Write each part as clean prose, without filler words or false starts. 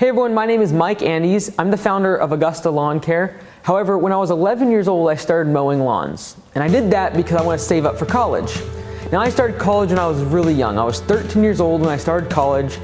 Hey everyone, my name is Mike Andes. I'm the founder of Augusta Lawn Care. However, when I was 11 years old, I started mowing lawns. And I did that because I wanted to save up for college. Now, I started college when I was really young. I was 13 years old when I started college.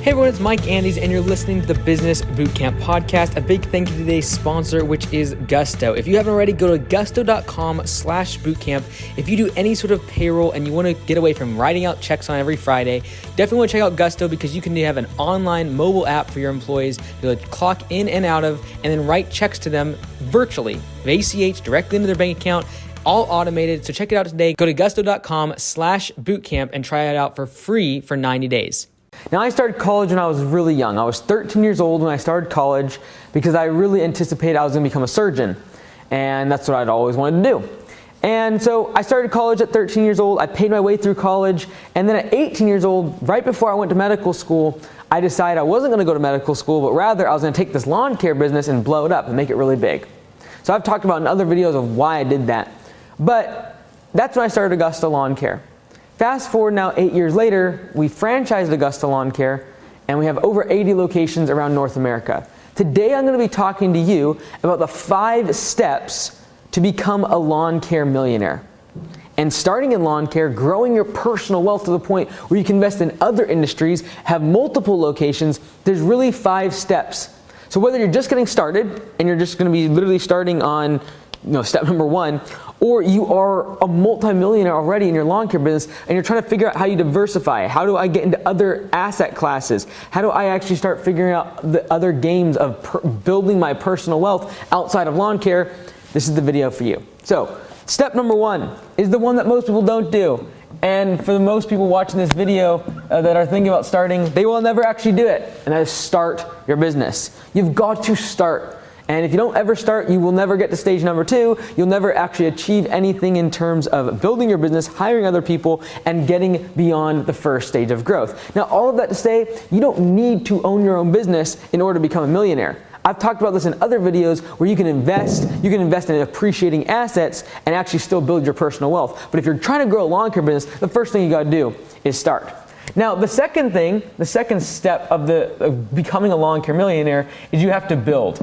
Hey everyone, it's Mike Andes, and you're listening to the Business Bootcamp Podcast. A big thank you to today's sponsor, which is Gusto. If you haven't already, go to gusto.com/bootcamp. If you do any sort of payroll and you want to get away from writing out checks on every Friday, definitely want to check out Gusto because you can have an online mobile app for your employees to clock in and out of and then write checks to them virtually, ACH, directly into their bank account. All automated. So check it out today. Go to gusto.com/bootcamp and try it out for free for 90 days. Now, I started college when I was really young. I was 13 years old when I started college because I really anticipated I was going to become a surgeon. And that's what I'd always wanted to do. And so I started college at 13 years old. I paid my way through college. And then at 18 years old, right before I went to medical school, I decided I wasn't going to go to medical school, but rather I was going to take this lawn care business and blow it up and make it really big. So I've talked about in other videos of why I did that. But that's when I started Augusta Lawn Care. Fast forward now 8 years later, we franchised Augusta Lawn Care, and we have over 80 locations around North America. Today I'm going to be talking to you about the 5 steps to become a lawn care millionaire. And starting in lawn care, growing your personal wealth to the point where you can invest in other industries, have multiple locations, there's really 5 steps. So whether you're just getting started, and you're just going to be literally starting on step number 1, or you are a multimillionaire already in your lawn care business and you're trying to figure out how you diversify. How do I get into other asset classes? How do I actually start figuring out the other games of building my personal wealth outside of lawn care? This is the video for you. So, step number 1 is the one that most people don't do. And for the most people watching this video that are thinking about starting, they will never actually do it. And that is start your business. You've got to start. And if you don't ever start, you will never get to stage number 2. You'll never actually achieve anything in terms of building your business, hiring other people, and getting beyond the first stage of growth. Now, all of that to say, you don't need to own your own business in order to become a millionaire. I've talked about this in other videos where you can invest in appreciating assets and actually still build your personal wealth. But if you're trying to grow a lawn care business, the first thing you got to do is start. Now, the second step of becoming a lawn care millionaire is you have to build.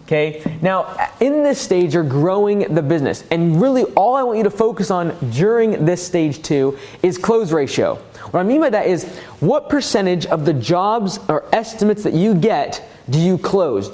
Okay. Now, in this stage, you're growing the business. And really, all I want you to focus on during this stage 2 is close ratio. What I mean by that is, what percentage of the jobs or estimates that you get do you close?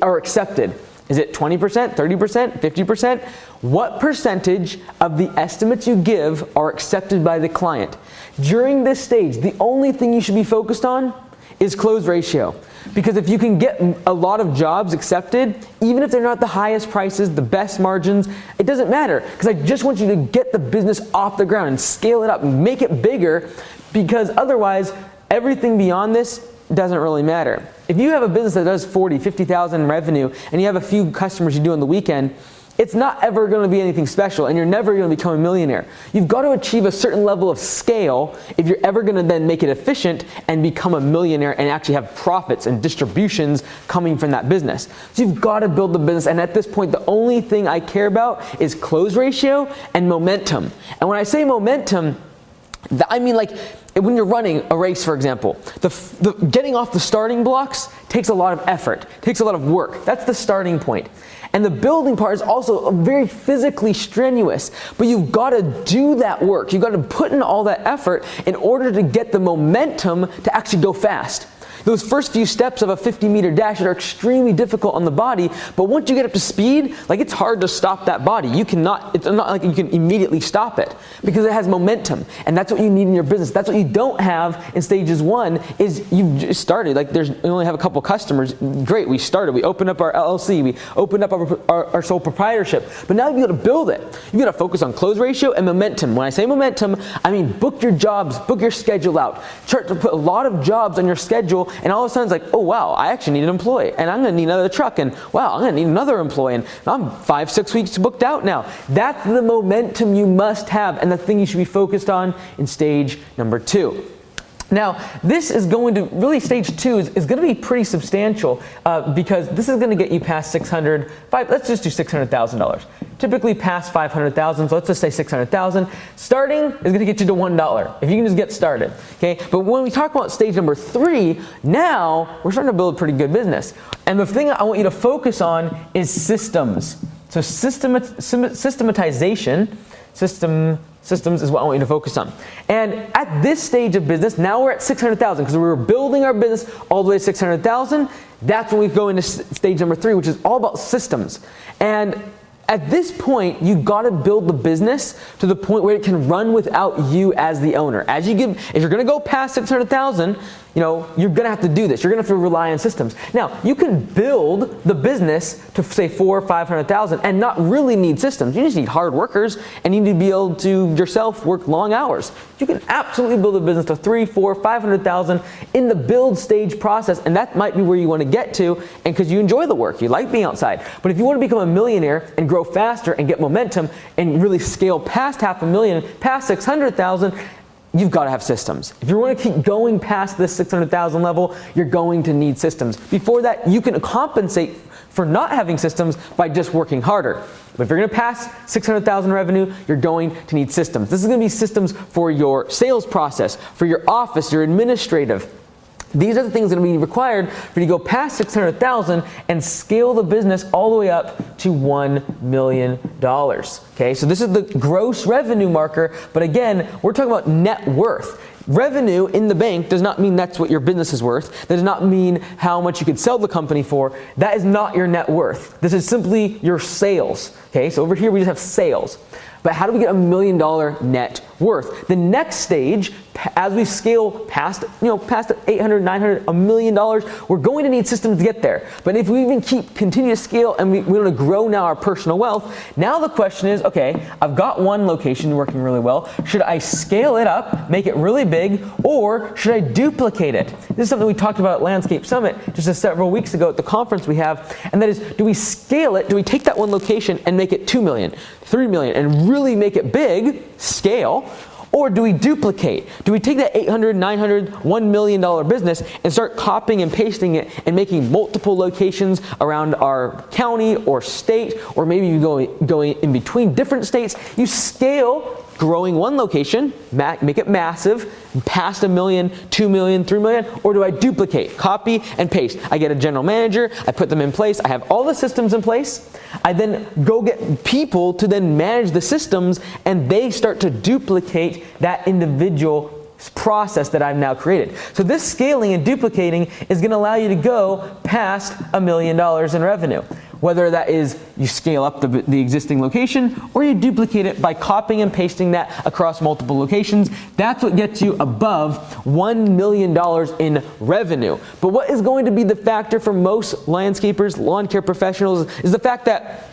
Are accepted? Is it 20%, 30%, 50%? What percentage of the estimates you give are accepted by the client? During this stage, the only thing you should be focused on is close ratio. Because if you can get a lot of jobs accepted, even if they're not the highest prices, the best margins, it doesn't matter. Because I just want you to get the business off the ground and scale it up and make it bigger, because otherwise, everything beyond this doesn't really matter. If you have a business that does 40, 50,000 revenue, and you have a few customers you do on the weekend, it's not ever going to be anything special, and you're never going to become a millionaire. You've got to achieve a certain level of scale if you're ever going to then make it efficient and become a millionaire and actually have profits and distributions coming from that business. So you've got to build the business, and at this point, the only thing I care about is close ratio and momentum. And when I say momentum, I mean like when you're running a race, for example, the getting off the starting blocks takes a lot of effort, takes a lot of work. That's the starting point. And the building part is also very physically strenuous, but you've got to do that work. You've got to put in all that effort in order to get the momentum to actually go fast. Those first few steps of a 50-meter dash are extremely difficult on the body, but once you get up to speed, it's hard to stop that body. It's not like you can immediately stop it because it has momentum, and that's what you need in your business. That's what you don't have in stages 1 is you've just started. You only have a couple customers. Great, we started. We opened up our LLC. We opened up our sole proprietorship. But now you've got to build it. You've got to focus on close ratio and momentum. When I say momentum, I mean book your jobs, book your schedule out. Start to put a lot of jobs on your schedule. And all of a sudden it's like, oh wow, I actually need an employee, and I'm going to need another truck, and wow, I'm going to need another employee, and I'm 5-6 weeks booked out now. That's the momentum you must have, and the thing you should be focused on in stage number 2. Now, this is going to, really stage 2 is going to be pretty substantial because this is going to get you past let's just do $600,000. Typically past 500,000, so let's just say 600,000. Starting is going to get you to $1 if you can just get started, okay? But when we talk about stage number 3, now we're starting to build a pretty good business. And the thing I want you to focus on is systems. So systematization, systems is what I want you to focus on. And at this stage of business, now we're at 600,000 because we were building our business all the way to 600,000. That's when we go into stage number 3, which is all about systems. And at this point, you got to build the business to the point where it can run without you as the owner. If you're going to go past 600,000, you're going to have to do this. You're going to have to rely on systems. Now, you can build the business to say 400,000 or 500,000 and not really need systems. You just need hard workers and you need to be able to yourself work long hours. You can absolutely build a business to 300,000, 400,000, 500,000 in the build stage process, and that might be where you want to get to, and because you enjoy the work, you like being outside. But if you want to become a millionaire and grow faster and get momentum and really scale past $500,000, past 600,000, you've got to have systems. If you want to keep going past this 600,000 level, you're going to need systems. Before that, you can compensate for not having systems by just working harder. But if you're going to pass 600,000 revenue, you're going to need systems. This is going to be systems for your sales process, for your office, your administrative. These are the things that are going to be required for you to go past 600,000 and scale the business all the way up to $1 million. Okay, so this is the gross revenue marker, but again, we're talking about net worth. Revenue in the bank does not mean that's what your business is worth. That does not mean how much you could sell the company for. That is not your net worth. This is simply your sales. Okay, so over here we just have sales. But how do we get $1 million net worth? The next stage, as we scale past 800, 900, $1 million, we're going to need systems to get there. But if we even continue to scale and we want to grow now our personal wealth, now the question is, okay, I've got one location working really well. Should I scale it up, make it really big, or should I duplicate it? This is something we talked about at Landscape Summit just several weeks ago at the conference we have, and that is, do we scale it? Do we take that one location and make it 2 million, 3 million, and really make it big, scale? Or do we duplicate? Do we take that 800, 900, $1 million business and start copying and pasting it and making multiple locations around our county or state, or maybe you going in between different states? You scale growing one location, make it massive, past $1 million, 2 million, 3 million, or do I duplicate, copy and paste? I get a general manager, I put them in place, I have all the systems in place, I then go get people to then manage the systems, and they start to duplicate that individual process that I've now created. So this scaling and duplicating is going to allow you to go past $1 million in revenue. Whether that is you scale up the existing location or you duplicate it by copying and pasting that across multiple locations, that's what gets you above $1 million in revenue. But what is going to be the factor for most landscapers, lawn care professionals, is the fact that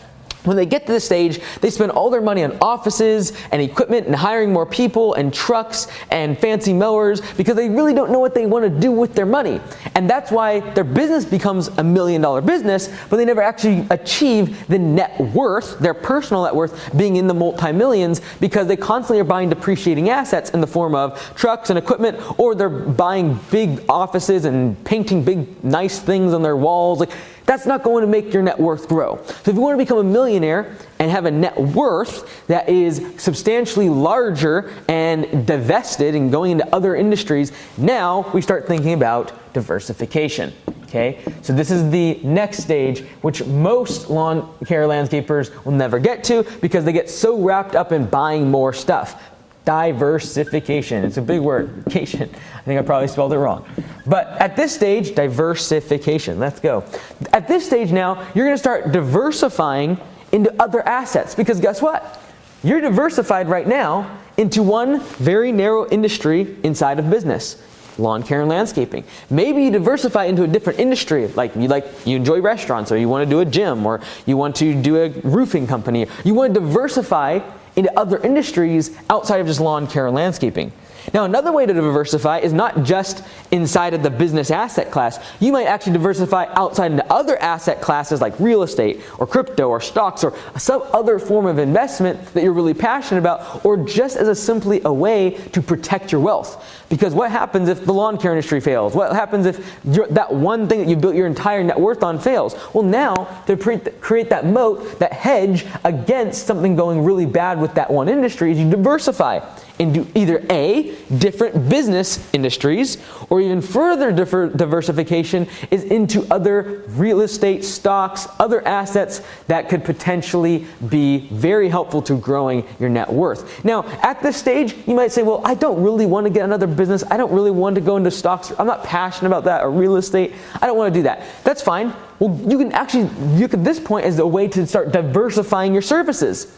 when they get to this stage, they spend all their money on offices and equipment and hiring more people and trucks and fancy mowers because they really don't know what they want to do with their money. And that's why their business becomes $1 million business, but they never actually achieve the net worth, their personal net worth, being in the multi-millions, because they constantly are buying depreciating assets in the form of trucks and equipment, or they're buying big offices and painting big nice things on their walls. That's not going to make your net worth grow. So if you want to become a millionaire and have a net worth that is substantially larger and divested and going into other industries, now we start thinking about diversification. Okay, so this is the next stage, which most lawn care landscapers will never get to because they get so wrapped up in buying more stuff. Diversification. It's a big word. I think I probably spelled it wrong. But at this stage, diversification. Let's go. At this stage now, you're going to start diversifying into other assets, because guess what? You're diversified right now into one very narrow industry inside of business. Lawn care and landscaping. Maybe you diversify into a different industry, like you enjoy restaurants, or you want to do a gym, or you want to do a roofing company. You want to diversify into other industries outside of just lawn care and landscaping. Now, another way to diversify is not just inside of the business asset class. You might actually diversify outside into other asset classes like real estate or crypto or stocks or some other form of investment that you're really passionate about, or just as simply a way to protect your wealth. Because what happens if the lawn care industry fails? What happens if that one thing that you built your entire net worth on fails? Well, now to create that moat, that hedge against something going really bad with that one industry, is you diversify into either A, different business industries, or even further diversification is into other real estate, stocks, other assets that could potentially be very helpful to growing your net worth. Now, at this stage, you might say, well, I don't really want to get another business. I don't really want to go into stocks. I'm not passionate about that, or real estate. I don't want to do that. That's fine. Well, you can actually look at this point as a way to start diversifying your services.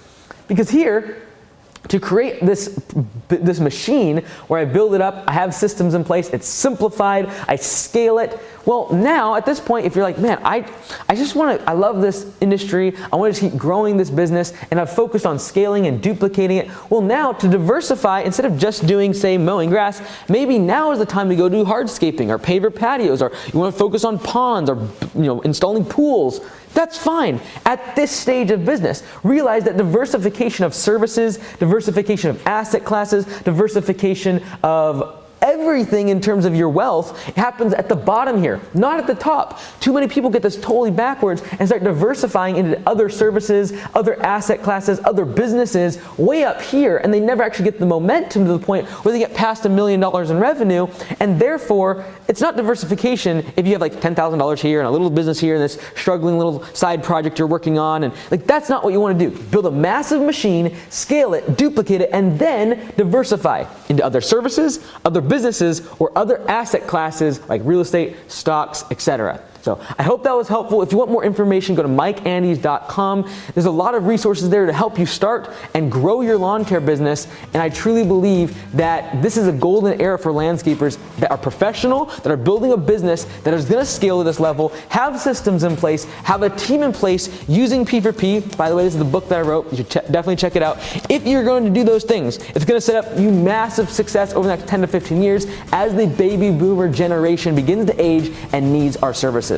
Because here, to create this machine where I build it up, I have systems in place, it's simplified, I scale it. Well, now at this point, if you're like, man, I love this industry, I want to keep growing this business, and I've focused on scaling and duplicating it. Well, now to diversify, instead of just doing, say, mowing grass, maybe now is the time to go do hardscaping or paver patios, or you want to focus on ponds or installing pools. That's fine. At this stage of business, realize that diversification of services, diversification of asset classes, diversification of everything in terms of your wealth happens at the bottom here, not at the top. Too many people get this totally backwards and start diversifying into other services, other asset classes, other businesses way up here, and they never actually get the momentum to the point where they get past $1 million in revenue, and therefore it's not diversification if you have like $10,000 here and a little business here and this struggling little side project you're working on, and like that's not what you want to do. Build a massive machine, scale it, duplicate it, and then diversify into other services, other businesses, or other asset classes like real estate, stocks, etc. So I hope that was helpful. If you want more information, go to MikeAndes.com. There's a lot of resources there to help you start and grow your lawn care business. And I truly believe that this is a golden era for landscapers that are professional, that are building a business that is going to scale to this level, have systems in place, have a team in place using P4P. By the way, this is the book that I wrote. You should definitely check it out. If you're going to do those things, it's going to set up you massive success over the next 10 to 15 years as the baby boomer generation begins to age and needs our services.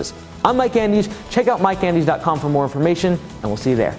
I'm Mike Andes. Check out MikeAndes.com for more information, and we'll see you there.